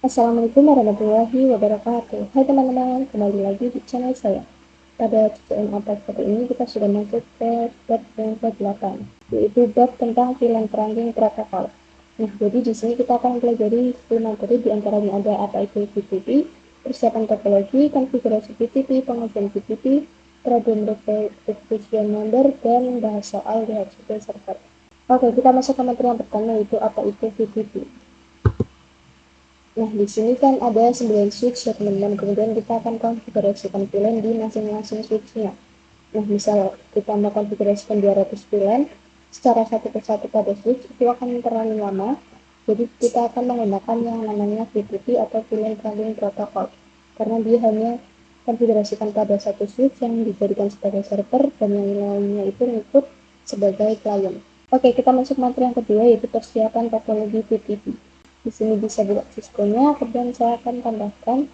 Assalamualaikum warahmatullahi wabarakatuh. Hai teman-teman, kembali lagi di channel saya. Pada tutorial kali ini kita sudah masuk ke bab yang ke-8, yaitu bab tentang VLAN trunking protokol. Nah, jadi di sini kita akan pelajari 10 materi, di antaranya ada apa itu VTP, persiapan topologi, konfigurasi VTP, pengujian VTP, problem revision number, dan bahas soal DHCP server. Oke, kita masuk ke materi yang pertama, yaitu apa itu VTP. Nah, di sini kan ada 9 switch ya teman-teman, kemudian kita akan konfigurasikan VLAN di masing-masing switchnya. Nah, misal kita mau konfigurasikan 200 VLAN secara satu persatu pada switch, itu akan terlalu lama, jadi kita akan menggunakan yang namanya VTP atau VLAN Trunking Protocol, karena dia hanya konfigurasikan pada satu switch yang dijadikan sebagai server, dan yang lainnya itu ngikut sebagai klien. Oke, kita masuk materi yang kedua, yaitu persiapan topologi VTP. Di sini bisa buka Cisco-nya, kemudian saya akan tambahkan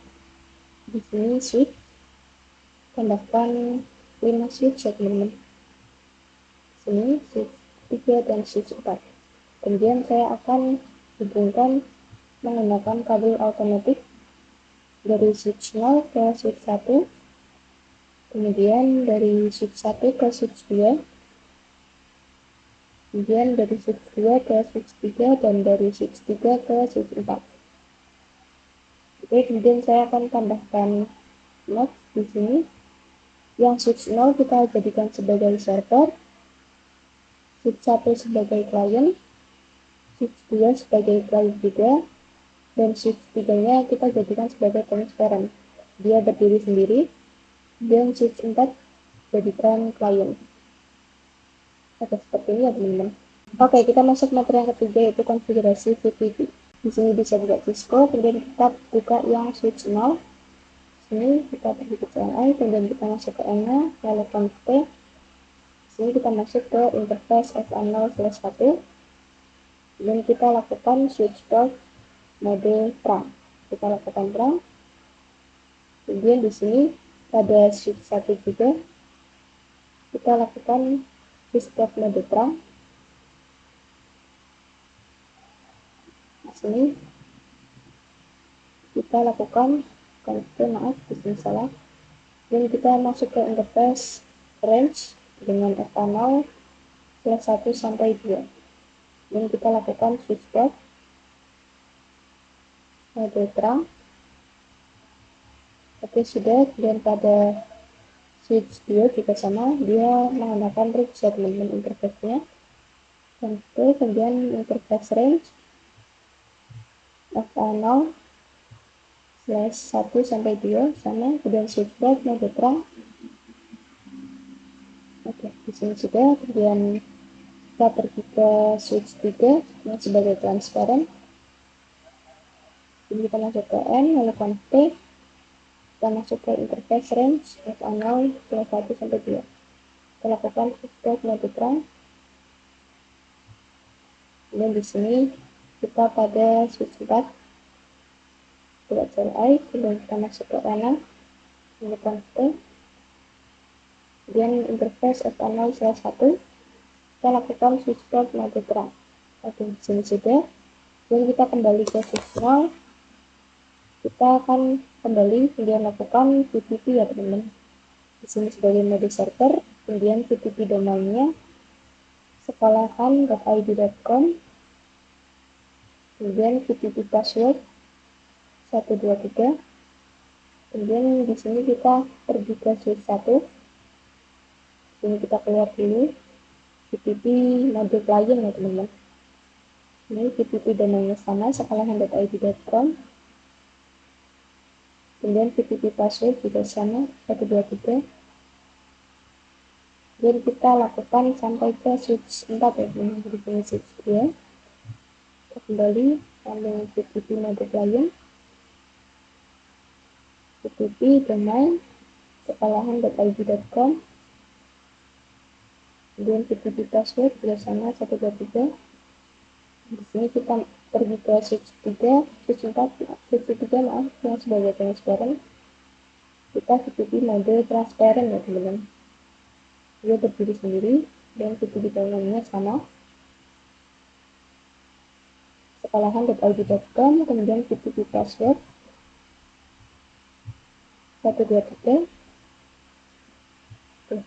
di sini switch, tambahkan 5 switch ya teman-teman. Sini switch 3 dan switch 4. Kemudian saya akan hubungkan menggunakan kabel otomatis dari switch 0 ke switch 1, kemudian dari switch 1 ke switch 2, kemudian dari switch 2 ke switch 3, dan dari switch 3 ke switch 4. Oke, kemudian saya akan tambahkan mod di sini. Yang switch 0 kita jadikan sebagai server, switch 1 sebagai klien, switch 2 sebagai klien juga, dan switch 3-nya kita jadikan sebagai transparent. Dia berdiri sendiri, dan switch 4 jadikan klien. Oke, seperti ini ya teman-teman. Oke, kita masuk materi yang ketiga, yaitu konfigurasi VTP. Di sini bisa buka Cisco, kemudian kita buka yang switch 0. Sini kita pergi ke CLI, kemudian kita masuk ke ENA, lalu config. Sini kita masuk ke interface FA0/1, dan kita lakukan switch port mode terang. Kita lakukan terang. Kemudian di sini pada switch 1 juga kita lakukan switch port mode terang. Di sini kita lakukan di sini salah. Dan kita masuk ke interface range dengan FA0/1 sampai 2. Dan kita lakukan switch port mode terang. Oke, sudah. Dan pada switch 2 juga sama, dia menggunakan range ya teman-teman interface-nya. Oke, kemudian interface range FA0/1 sampai 2 sama, kemudian switch port mode terang. Oke, di sini sudah. Kemudian kita pergi ke switch 3 yang sebagai transparent. Jadi kita masuk ke N, lalu config, kita masuk ke interface range FA0/1 sampai 2. Kita lakukan switch port mode terang. Dan di sini kita pada switch 4 buka CLI, kemudian kita masuk ke ENA, lalu config, kemudian interface FA0/1, kita lakukan switch port mode terang. Oke, di sini sudah. Dan kita kembali ke switch 0, kita akan kembali kemudian lakukan VTP ya teman-teman. Di sini sebagai mode server, kemudian VTP domainnya sekolahan.id.com, kemudian VTP password 123. Kemudian di sini kita pergi ke switch 1. Ini kita keluar dulu VTP mode klien ya teman-teman. Ini VTP domainnya sama sekolahan.id.com, kemudian VTP password juga sama 123. Dan kita lakukan sampai ke switch 4 ya teman-teman. Di sini switch 2, kita kembali lalu VTP mode klien, VTP domain sekolahan.id.com, kemudian VTP password juga sama 123. Di sini kita pergi ke switch 3, switch 4, switch 3 maaf, yang sebagai transparent. Kita VTP mode transparent ya teman-teman. Dia berdiri sendiri dan VTP domainnya sama sekolahan.id.com, kemudian PTP password 123.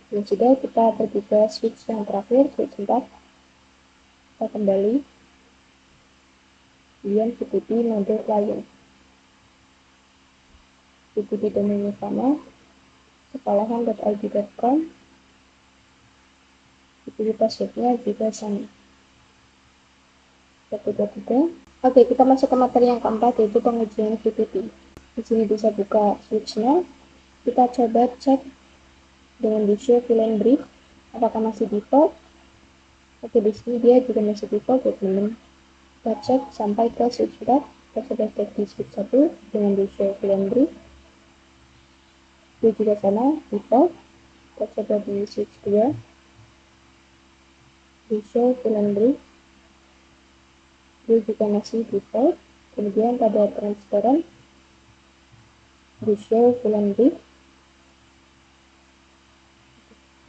Dan sudah, kita pergi ke switch yang terakhir, switch 4. Kita kembali, kemudian PTP mode client, PTP domainnya sama, sekolahan.id.com, PTP passwordnya juga sama 123. Oke, kita masuk ke materi yang keempat, yaitu pengujian PTP. Di sini bisa buka switch-nya. Kita coba cek dengan di show fill and brief apakah masih default. Oke, di sini dia juga masih default ya teman-teman. Kita cek sampai ke switch 4. Kita coba cek di switch 1 dengan di show fill and brief, dia juga sama default. Kita coba di switch 2, di show fill and brief, dia juga masih default. Kemudian pada transparent, di show fill and brief,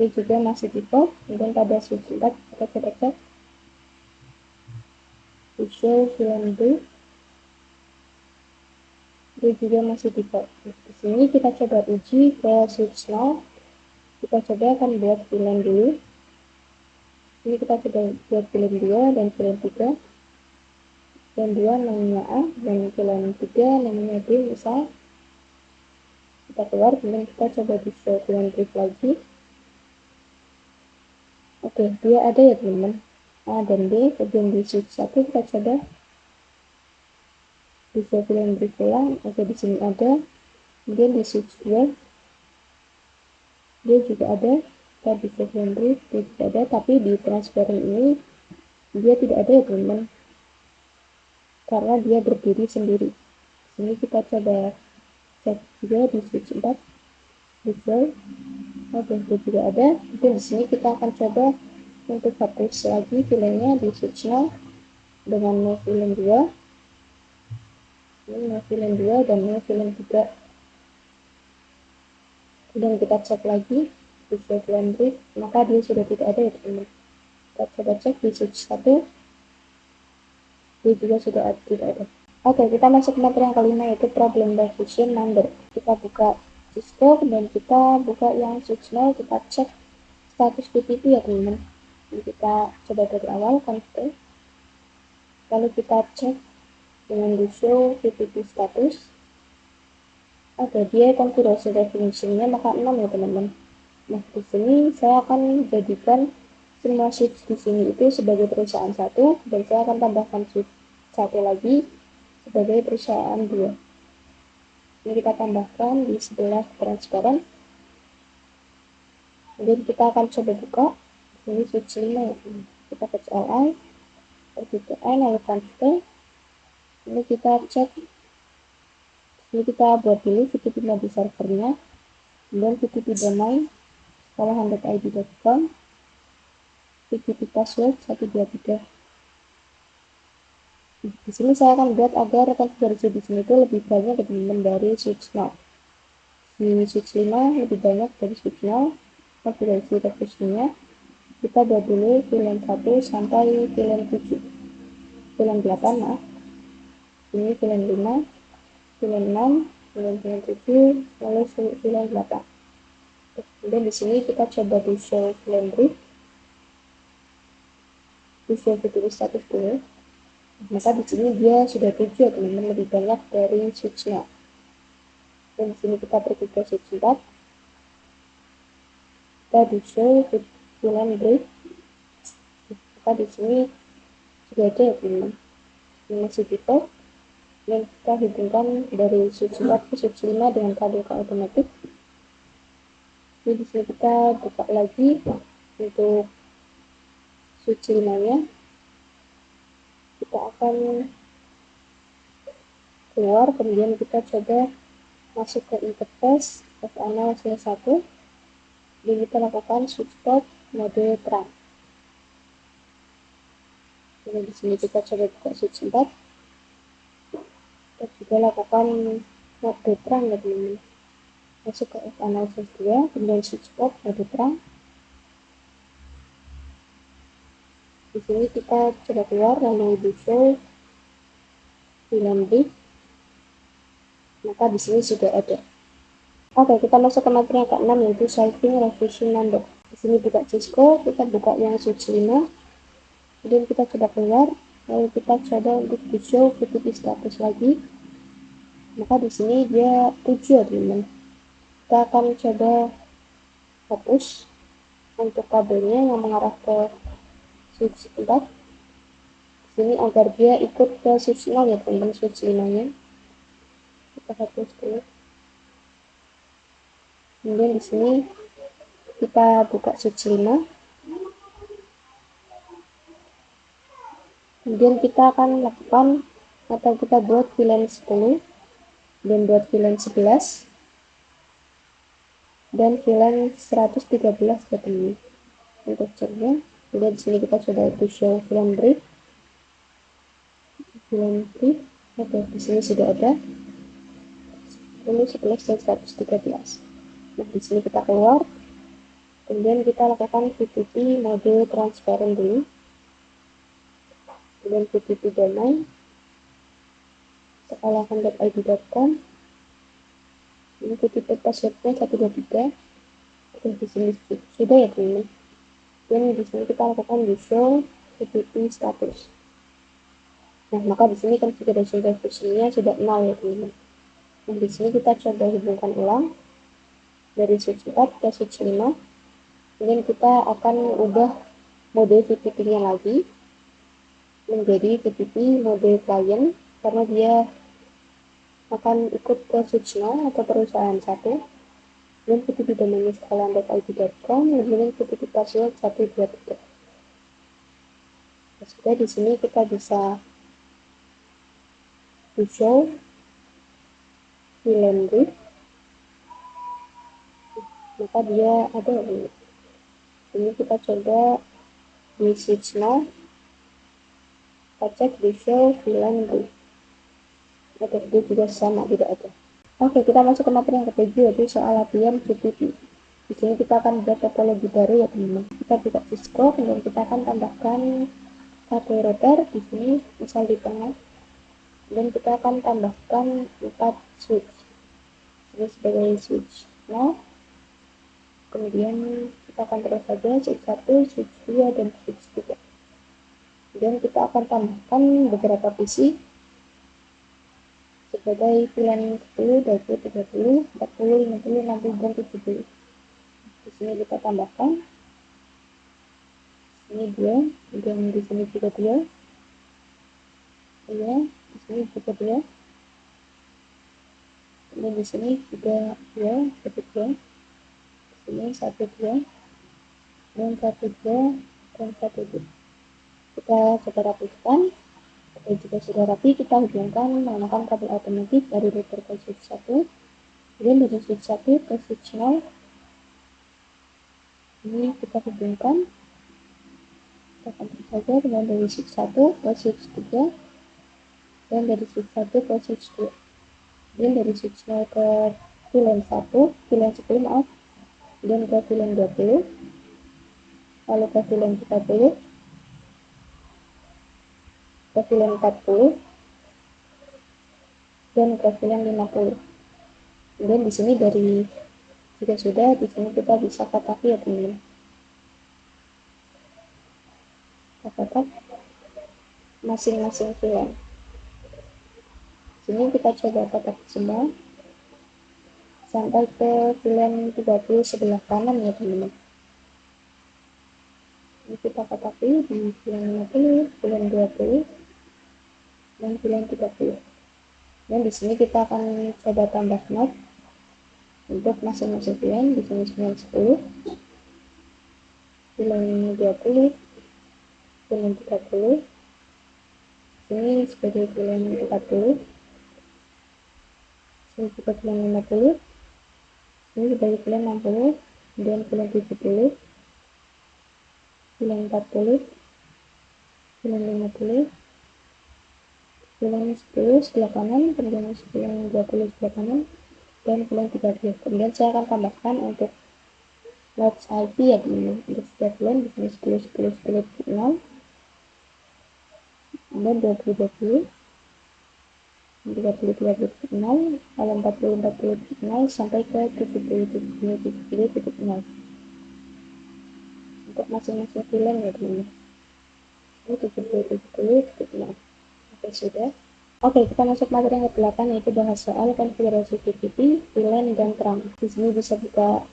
dia juga masih default. Kemudian pada switch 4 kita coba cek di show fill and brief, dia juga masih default. Di sini kita coba uji ke switch 0. Kita coba akan buat pilihan dulu. Ini kita coba buat pilihan 2 dan pilihan 3. Pilihan 2 namanya A dan pilihan 3 namanya B misal. Kita keluar, kemudian kita coba di show pilihan brief lagi. Oke, dia ada ya teman-teman, A dan B. Kemudian di switch 1 kita coba di show pilihan brief ulang. Oke, di sini ada. Kemudian di switch 2 dia juga ada. Kita di show pilihan brief dia tidak ada, tapi di transparent ini dia tidak ada ya teman-teman, karena dia berdiri sendiri. Ini kita coba cek juga di switch 4 default. Oke, dia juga ada. Mungkin di sini kita akan coba untuk hapus lagi filenya di switch 0 dengan no filen 2. Ini no filen 2 dan no filen 3. Kemudian kita cek lagi di show filen brief, maka dia sudah tidak ada ya teman-teman. Kita coba cek di switch 1, dia juga sudah tidak ada. Oke, kita masuk ke materi yang kelima, yaitu problem by fusion number. Kita buka Cisco dan kita buka yang switch 0, kita cek status PTP ya teman-teman. Jadi kita coba dari awal config, lalu kita cek dengan di show PTP status. Oke, dia configuration definition-nya maka 6 ya teman-teman. Nah, di sini saya akan jadikan semua switch di sini itu sebagai perusahaan 1 dan saya akan tambahkan switch 1 lagi sebagai perusahaan 2. Ini kita tambahkan di sebelah transparan. Kemudian kita akan coba buka. Ini switch 5 ya. Kita ke CLI, pergi ke N, lalu config. Ini kita cek. Ini kita buat dulu PTP mode servernya. Kemudian PTP domain sekolahan.id.com, PTP password 123. Di sini saya akan buat agar konfigurasi di sini itu lebih banyak dari switch 0. Di switch 5 lebih banyak dari switch 0. Konfigurasi refreshnya kita buat dulu pilihan 1 sampai pilihan 7, pilihan 8 maaf. Ini pilihan 5, pilihan 6, pilihan 7, lalu pilihan 8. Kemudian di sini kita coba di show pilihan brief, di show PTP status dulu. Maka di sini dia sudah 7 ya teman-teman, lebih banyak dari switch-nya. Dan di sini kita pergi ke switch 4. Kita di show pilihan brief. Maka di sini sudah ada ya teman-teman. Ini masih default. Dan kita hubungkan dari switch 4 ke switch 5 dengan kabel ke otomatis. Jadi di sini kita buka lagi untuk switch 5-nya. Kita akan keluar, kemudian kita coba masuk ke interface FA0 1 dan kita lakukan switch top mode terang. Jadi di sini kita coba buka switch 4. Kita juga lakukan mode terang ya teman-teman. Masuk ke FA0 2, kemudian switch top mode terang. Di sini kita coba keluar, lalu di show bulan brief, maka di sini sudah ada. Oke, kita masuk ke materi yang ke-6 yaitu solving revision number. Di sini buka Cisco, kita buka yang switch 5, kemudian kita coba keluar, lalu kita coba untuk di show VTP status lagi. Maka di sini dia 7 ya teman-teman. Kita akan coba hapus untuk kabelnya yang mengarah ke switch 4 sini agar dia ikut ke switch 0 ya teman-teman, switch 5 nya kita hapus dulu. Kemudian di sini kita buka switch 5, kemudian kita akan lakukan atau kita buat VLAN 10 dan buat VLAN 11 dan VLAN 113 ya teman-teman untuk ceknya. Kemudian di sini kita coba itu show VLAN brief. Oke, di sini sudah ada 10, 11 dan 113. Nah, di sini kita keluar, kemudian kita lakukan VTP mode transparent dulu, kemudian VTP domain sekalahan.id.com, ini VTP passwordnya 123. Oke, di sini sudah ya teman-teman. Dan di sini kita lakukan di show VTP status. Nah, maka di sini configuration revision-nya sudah 0 ya teman-teman. Nah, di sini kita coba hubungkan ulang dari switch 4 ke switch 5. Kemudian kita akan ubah mode VTP-nya lagi menjadi VTP mode client karena dia akan ikut ke switch 0 atau perusahaan 1. Dan VTP domainnya sekalian.id.com, kemudian VTP password 123. Sudah di sini kita bisa show VLAN brief, maka dia ada ini kita coba di switch 0, kita cek di show VLAN brief. Oke, dia juga sama, tidak ada. Oke, kita masuk ke materi yang ke-7 yaitu soal latihan VTP. Di sini kita akan buat topologi baru ya teman-teman. Kita buka Cisco, kemudian kita akan tambahkan satu router di sini, misal di tengah, dan kita akan tambahkan 4 switch. Ini sebagai switch 0. Kemudian kita akan terus saja switch 1, switch 2, dan switch 3. Kemudian kita akan tambahkan beberapa PC sebagai VLAN 10, 20, 30, 40, 50, 60, dan 70. Di sini kita tambahkan ini 2, dan di sini juga 2, ya, di sini juga 2, dan di sini juga 2, 1, 2, di sini 1, 2, dan 1, 2, dan 1, 2. Kita coba rapikan. Oke, jika sudah rapi, kita hubungkan menggunakan kabel otomatis dari router ke switch 1, kemudian dari switch 1 ke switch 0. Ini kita hubungkan, kita akan saja dengan dari switch 1 ke switch 3, dan dari switch 1 ke switch 2, dan dari switch 0 ke VLAN 1, VLAN 10 maaf, dan ke VLAN 20, lalu ke VLAN 30, ke VLAN 40, dan ke VLAN 50. Kemudian di sini dari jika sudah, di sini kita bisa kotak ya teman-teman. Kita kotak masing-masing VLAN. Sini kita coba kotak semua sampai ke VLAN 30 sebelah kanan ya teman-teman. Ini kita kotaki di VLAN 50, VLAN 20, dan VLAN 30. Dan di sini kita akan coba tambah node untuk masing-masing VLAN. Di sini VLAN 10, VLAN 20, VLAN 30, ini sebagai VLAN 40, ini juga VLAN 50, ini sebagai VLAN 60, dan VLAN 70, VLAN 40, VLAN 50, VLAN 10 sebelah kanan, kemudian VLAN 20 sebelah kanan, dan VLAN 30. Kemudian saya akan tambahkan untuk nodes IP ya teman-teman. Untuk setiap VLAN di sini 10, 10, 10, 0, dan 20, 20, 30 kalau 40 sampai ke 70 untuk masing-masing film ya teman-teman. Ini 70 oke sudah. Oke, kita masuk materi yang ke-8 yaitu bahas soal konfigurasi PPT, VLAN dan terang. Di sini bisa buka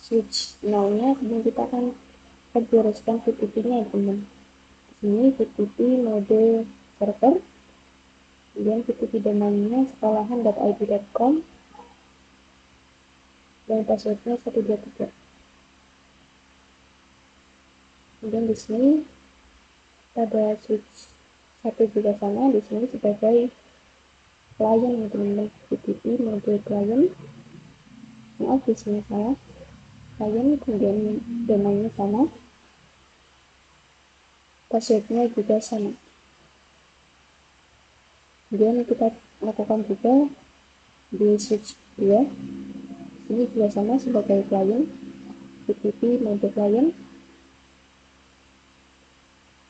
switch now-nya, kemudian kita akan konfigurasikan PPT-nya ya teman-teman. Di sini PPT mode server, kemudian PPT domainnya sekolahan.id.com dan passwordnya 123. Kemudian di sini ada switch satu juga sama di sini sebagai klien ya teman-teman. PPT mode klien, maaf di sini salah, klien, kemudian domainnya sama, passwordnya juga sama. Kemudian kita lakukan juga di switch 2, ini juga sama sebagai klien, PPT mode klien,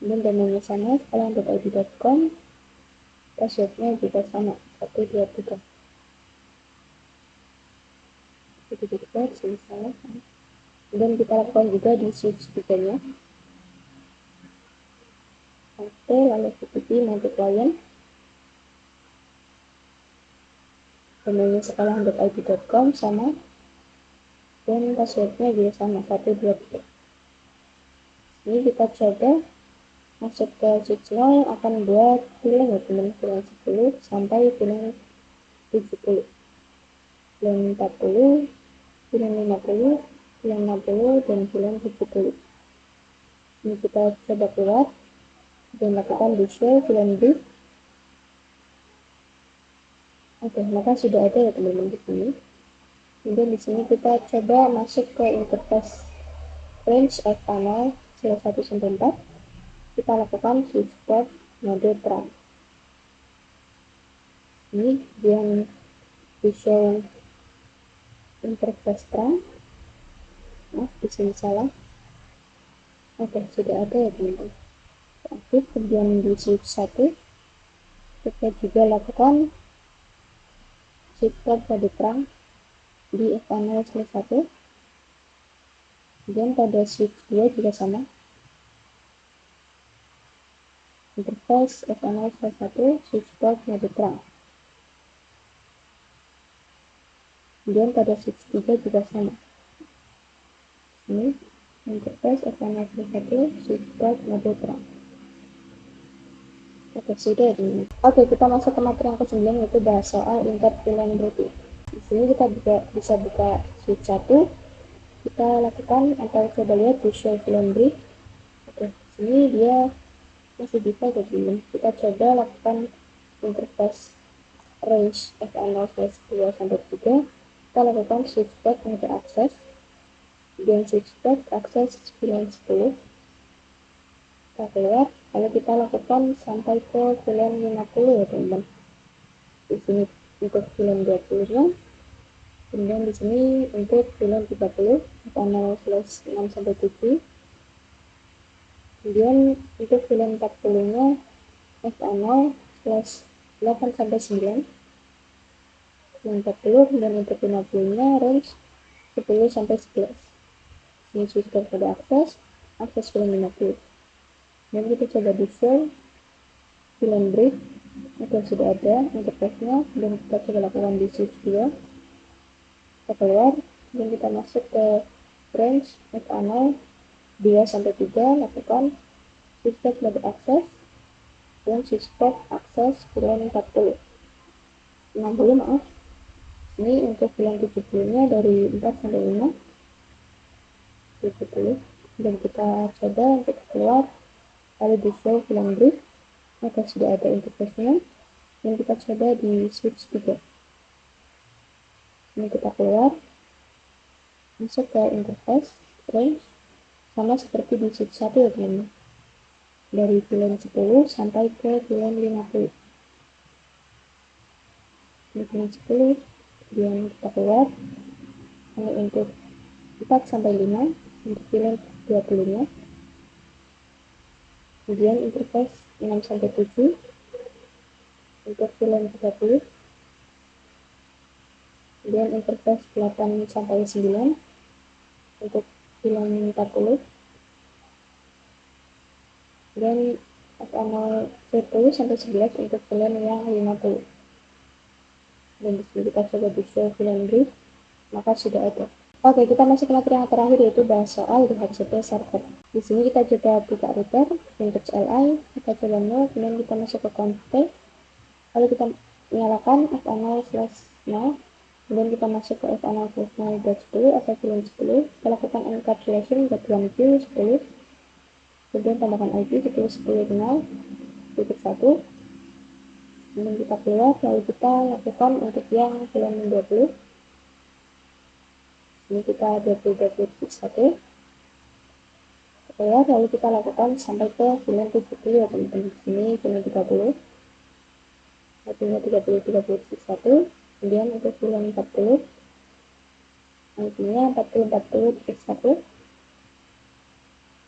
dan domainnya sama sekolahan.id.com, passwordnya juga sama 123. Itu juga di sini salah. Dan kita lakukan juga di switch 3 nya, oke, lalu PPT mode klien, domainnya sekolahan.id.com sama, dan passwordnya juga sama 123. Ini kita coba masuk ke switch 0 akan buat film ya teman, film 10 sampai film 70, film 40, film 50, film 60, dan film 70. Ini kita coba keluar dan lakukan visual film brief. Oke, maka sudah ada ya teman-teman di sini. Kemudian di sini kita coba masuk ke interface range of panel 1 sampai 4. Kita lakukan switch tab mode terang. Ini yang visual interface terang. Nah, di sini salah. Oke, sudah ada ya teman-teman. Aktif. Kemudian di switch 1 kita juga lakukan switch tab mode terang di panel 1. Kemudian pada switch 2 juga sama, interface panel 1 switch tab mode terang. Kemudian pada switch 3 juga sama, ini interface panel 1 switch tab mode terang. Oke, sudah ini. Oke, kita masuk ke materi yang ke-9 yaitu bahas soal interpretability. Di sini kita bisa buka switch 1, kita lakukan atau coba lihat visual film brief. Oke, di sini dia masih bisa jadi. Kita coba lakukan interface range F0/2 sampai 3. Kita lakukan switch back mode akses dan switch back akses 910. Kita keluar, lalu kita lakukan sampai ke film 50 ya teman-teman. Di sini untuk film 20 nya, kemudian di sini untuk film 30 panel slash 6 sampai 7. Kemudian untuk film 40 nya F0 slash 8 sampai 9. Film 40, kemudian untuk 50 nya range 10 sampai 11. Ini switch pada akses film 50. Dan kita coba visual film brief. Oke, sudah ada interface-nya, dan kita coba lakukan di switch 2. Kita keluar dan kita masuk ke range F0 2 sampai 3, lakukan switch mode akses dan switch akses film 40. 60 maaf. Ini untuk film 70 nya dari 4 sampai 5. 70. Dan kita coba untuk keluar, lalu di show film brief. Maka sudah ada interface-nya, dan kita coba di switch 3. Ini kita keluar, masuk ke interface range, sama seperti di switch 1 ya teman-teman, dari film 10 sampai ke film 50. Ini film 10, kemudian kita keluar, lalu untuk 4 sampai 5 untuk film 20 nya, kemudian interface 6 sampai 7, untuk film 30, kemudian interface 8 sampai 9 untuk film 40, dan F0 10 sampai 11 untuk film yang 50. Dan disini kita coba di film brief, maka sudah ada. Oke, kita masuk ke materi yang terakhir, yaitu bahas soal DHCP server. Di sini kita coba buka router, vintage li, kita coba nol, kemudian kita masuk ke config, lalu kita nyalakan f0/0, kemudian kita masuk ke f0/0.10 atau film 10, kita lakukan encapsulation buat 1Q10, kemudian tambahkan IP 10.10.0.1, kemudian kita keluar, lalu kita lakukan untuk yang film 20, ini kita 20.1, keluar, lalu kita lakukan sampai ke film 70 ya teman-teman. Ini film 30, artinya 30.1, kemudian untuk film 40, artinya 40.1,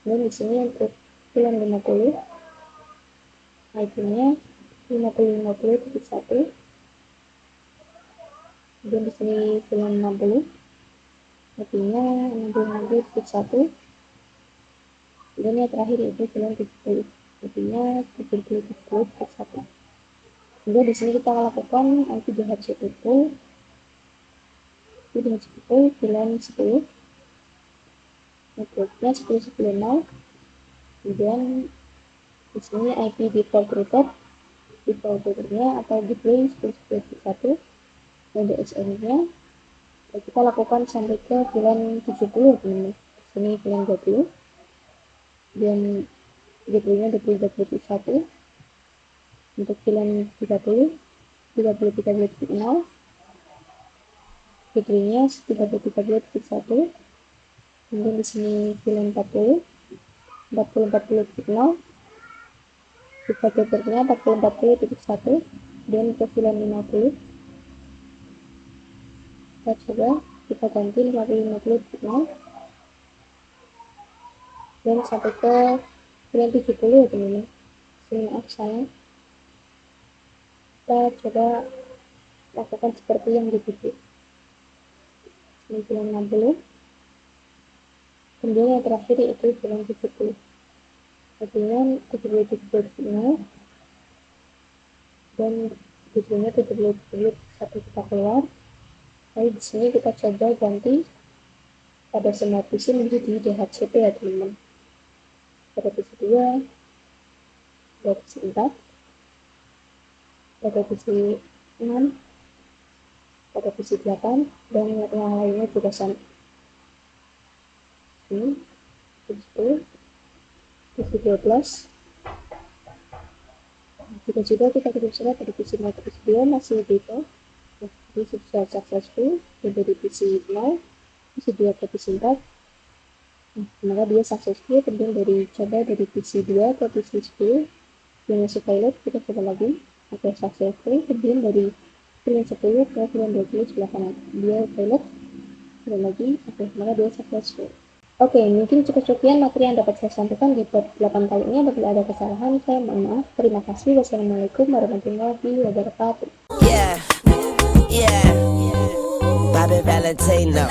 dan di sini untuk film 50, artinya 50.50.1, dan di sini film 60, artinya 60.1, dan yang terakhir itu film 70, artinya 70.1. Kemudian di sini kita lakukan IP DHCP pool, film 10, networknya 10.10.0, kemudian di sini IP default routernya atau gateway 10.10.1, dan DSL-nya kita lakukan sampai ke film 70 teman-teman. Sini film 20, dan gateway-nya 20.1, untuk film 30, 30.30.0, gateway-nya 30.30.1, kemudian di sini film 40, 40.40.0, default routernya 40.40.1, dan untuk film 50 kita coba kita ganti 50.50.0, dan sampai ke film 70 ya teman-teman. Sini saya kita coba lakukan seperti yang di video. Ini film 60, kemudian yang terakhir yaitu film 70, artinya 70.70.0, dan videonya 70.70.1 kita keluar. Lalu di sini kita coba ganti pada semua PC menjadi DHCP ya teman-teman. Pada PC 2, pada PC 4, pada PC 6, pada PC 8, dan yang lainnya juga sama. Ini PC 10, PC 12, juga kita kirim surat pada PC 0 PC 2 masih gitu. Ini sudah successful, dari PC 0, PC 2 ke PC 4, maka dia successful. Kemudian coba dari PC 2 ke PC 10, dia masuk pilot, kita coba lagi, oke successful. Kemudian dari film 10 ke film 20 sebelah kanan, dia pilot, coba lagi, oke, maka dia successful. Oke, mungkin cukup sekian materi yang dapat saya sampaikan di part 8 kali ini. Apabila ada kesalahan, saya mohon maaf. Terima kasih. Wassalamualaikum warahmatullahi wabarakatuh. Yeah, Bobby Valentino.